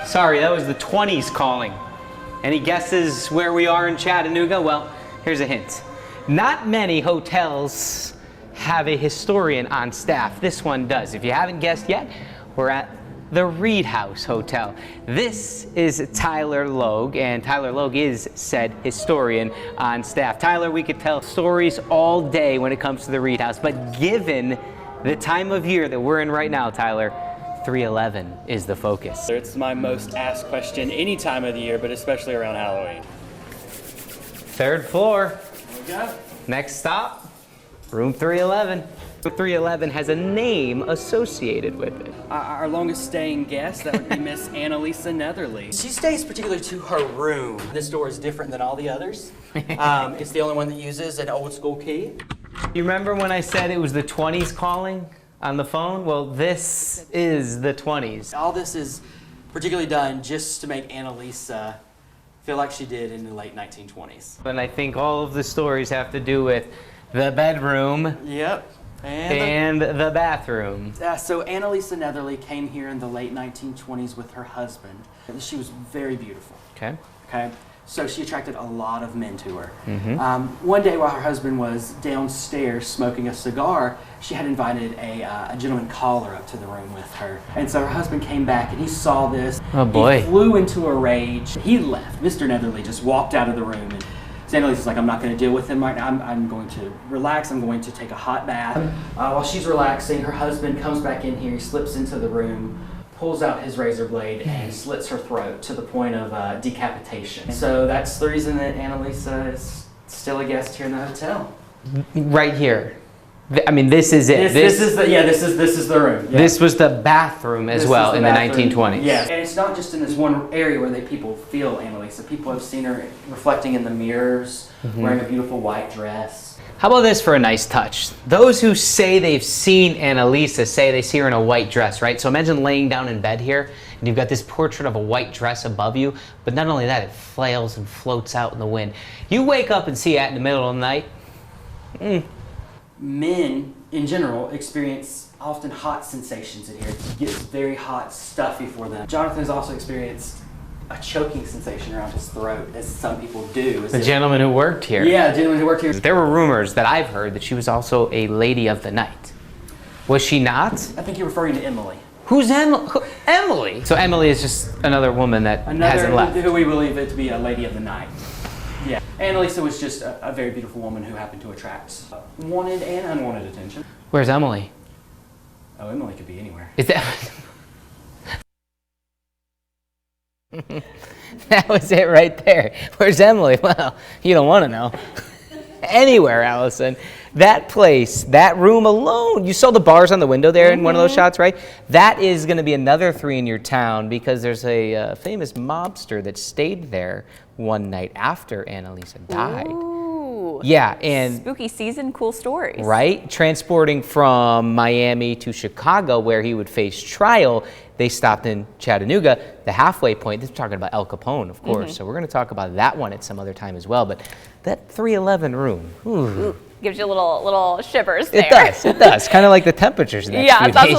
Sorry, that was the 20s calling. Any guesses where we are in Chattanooga? Well, here's a hint. Not many hotels have a historian on staff. This one does. If you haven't guessed yet, we're at the Reed House Hotel. This is Tyler Logue, and Tyler Logue is said historian on staff. Tyler, we could tell stories all day when it comes to the Reed House, but given the time of year that we're in right now, Tyler, 311 is the focus. It's my most asked question any time of the year, but especially around Halloween. Third floor. There we go. Next stop, room 311. 311 has a name associated with it. Our longest staying guest, that would be Miss Annalisa Netherly. She stays particular to her room. This door is different than all the others. It's the only one that uses an old school key. You remember when I said it was the 20s calling on the phone? Well, this is the 20s. All this is particularly done just to make Annalisa feel like she did in the late 1920s. And I think all of the stories have to do with the bedroom. Yep. And the bathroom. So Annalisa Netherly came here in the late 1920s with her husband. She was very beautiful. Okay. Okay. So she attracted a lot of men to her. Mm-hmm. One day while her husband was downstairs smoking a cigar, she had invited a gentleman caller up to the room with her. And so her husband came back and he saw this. Oh boy. He flew into a rage. He left. Mr. Netherly just walked out of the room. And Annalisa's like, I'm not going to deal with him right now. I'm going to relax. I'm going to take a hot bath. While she's relaxing, her husband comes back in here. He slips into the room, pulls out his razor blade, and slits her throat to the point of decapitation. So that's the reason that Annalisa is still a guest here in the hotel. Right here. I mean, this is it. This is the room. Yeah. This was the bathroom as well in the 1920s. Yeah, and it's not just in this one area where people feel Annalisa. People have seen her reflecting in the mirrors, wearing a beautiful white dress. How about this for a nice touch? Those who say they've seen Annalisa say they see her in a white dress, right? So imagine laying down in bed here, and you've got this portrait of a white dress above you, but not only that, it flails and floats out in the wind. You wake up and see it in the middle of the night. Men, in general, experience often hot sensations in here. It gets very hot, stuffy for them. Jonathan has also experienced a choking sensation around his throat, as some people do. The gentleman who worked here. Yeah, the gentleman who worked here. There were rumors that I've heard that she was also a lady of the night. Was she not? I think you're referring to Emily. Who's Emily? So Emily is just another woman that hasn't left. Who we believe it to be a lady of the night. Yeah. Annalisa was just a very beautiful woman who happened to attract wanted and unwanted attention. Where's Emily? Oh, Emily could be anywhere. Is that... That was it right there. Where's Emily? Well, you don't want to know. Anywhere, Allison. That place, that room alone, you saw the bars on the window there in one of those shots, right? That is going to be another 3 in your town because there's a famous mobster that stayed there one night after Annalisa died. Ooh. Yeah, and spooky season, cool stories. Right? Transporting from Miami to Chicago where he would face trial, they stopped in Chattanooga, the halfway point. This is talking about Al Capone, of course. So we're going to talk about that one at some other time as well. But that 311 room, ooh. Gives you a little shivers there. It does. Kind of like the temperatures next few days.